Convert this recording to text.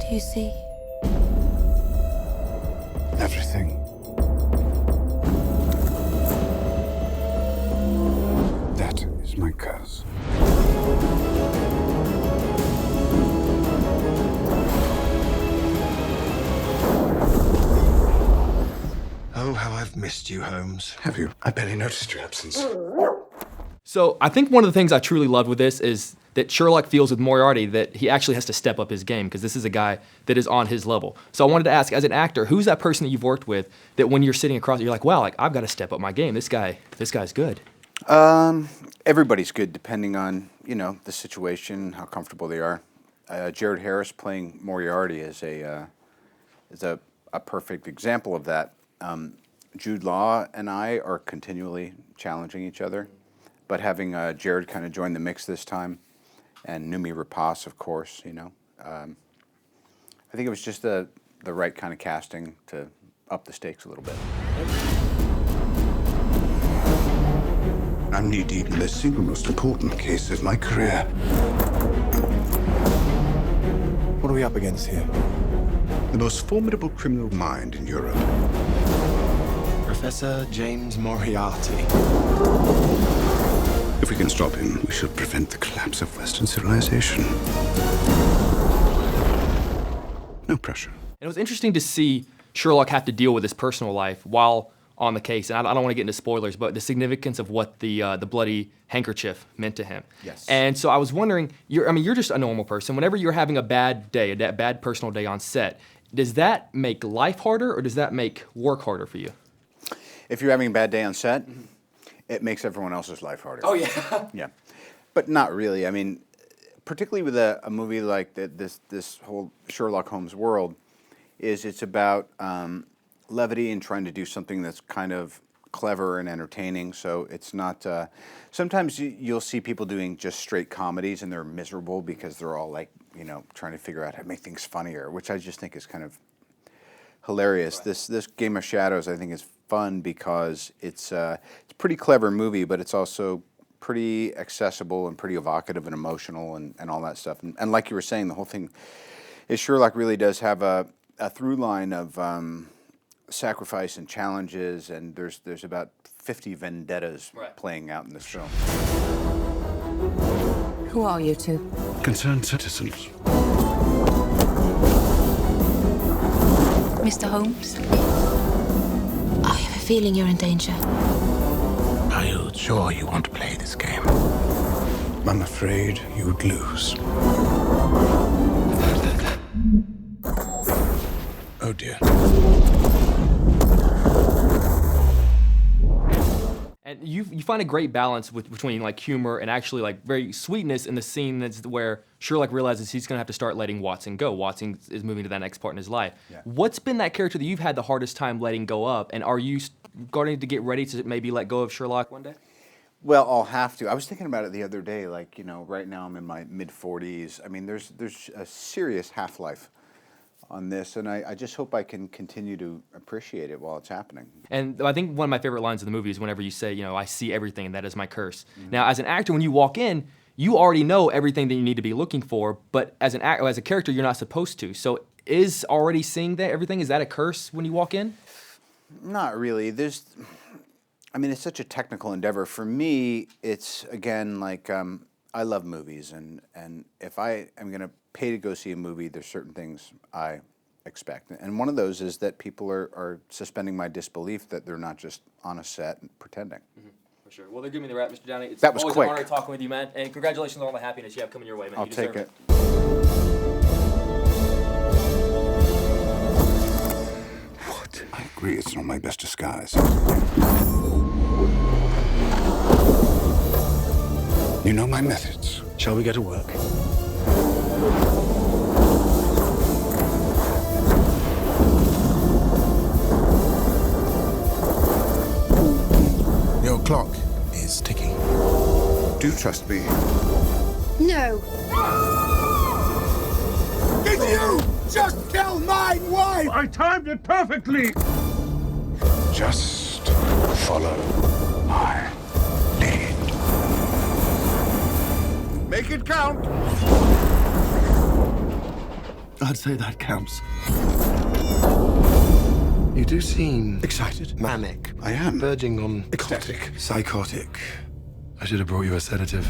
do you see? Everything. That is my curse. Oh, how I've missed you, Holmes. Have you? I barely noticed your absence. So I think one of the things I truly loved with this is that Sherlock feels with Moriarty that he actually has to step up his game because this is a guy that is on his level. So I wanted to ask, as an actor, who's that person that you've worked with that when you're sitting across, you're like, wow, like I've got to step up my game. This guy's good. Everybody's good depending on, you know, the situation, how comfortable they are. Jared Harris playing Moriarty is a perfect example of that. Jude Law and I are continually challenging each other, but having Jared kind of join the mix this time, and Noomi Rapace, of course, you know. I think it was just the right kind of casting to up the stakes a little bit. I'm knee-deep in the single most important case of my career. What are we up against here? The most formidable criminal mind in Europe. Professor James Moriarty. If we can stop him, we shall prevent the collapse of Western civilization. No pressure. And it was interesting to see Sherlock have to deal with his personal life while on the case. And I don't want to get into spoilers, but the significance of what the bloody handkerchief meant to him. Yes. And so I was wondering, you're just a normal person. Whenever you're having a bad day, a bad personal day on set, does that make life harder or does that make work harder for you? If you're having a bad day on set, it makes everyone else's life harder. Oh, yeah. Yeah, but not really. I mean, particularly with a movie like this whole Sherlock Holmes world, it's about levity and trying to do something that's kind of clever and entertaining. So it's not. Sometimes you'll see people doing just straight comedies and they're miserable because they're all like, you know, trying to figure out how to make things funnier, which I just think is kind of hilarious. Right. This Game of Shadows, I think, is fun because it's a pretty clever movie, but it's also pretty accessible and pretty evocative and emotional and all that stuff. And like you were saying, the whole thing is Sherlock really does have a through line of sacrifice and challenges, and there's about 50 vendettas playing out in this film. Who are you two? Concerned citizens. Mr. Holmes? I have a feeling you're in danger. Are you sure you want to play this game? I'm afraid you'd lose. Oh dear. And you find a great balance between like humor and actually like very sweetness in the scene that's where Sherlock realizes he's gonna have to start letting Watson go. Watson is moving to that next part in his life. Yeah. What's been that character that you've had the hardest time letting go of, and are you starting to get ready to maybe let go of Sherlock one day? Well, I'll have to. I was thinking about it the other day. Like, you know, right now I'm in my mid-40s. I mean, there's a serious half-life on this, and I just hope I can continue to appreciate it while it's happening. And I think one of my favorite lines of the movie is whenever you say, you know, I see everything and that is my curse. Mm-hmm. Now, as an actor, when you walk in, you already know everything that you need to be looking for, but as a character, you're not supposed to. So is already seeing that everything, is that a curse when you walk in? Not really. I mean, it's such a technical endeavor. For me, it's, again, like, I love movies, and if I am going to pay to go see a movie, there's certain things I expect. And one of those is that people are suspending my disbelief that they're not just on a set and pretending. Mm-hmm. For sure. Well, they're giving me the wrap, Mr. Downey. It's that was always quick. an honor talking with you, man. And congratulations on all the happiness you have coming your way, man. I'll take it. What? I agree, it's not my best disguise. You know my methods. Shall we get to work? Your clock is ticking. Do trust me. No. Did you just kill my wife? I timed it perfectly! Just follow my lead. Make it count! I'd say that counts. You do seem Excited. manic. I am. Verging on Ecstatic. psychotic. I should have brought you a sedative.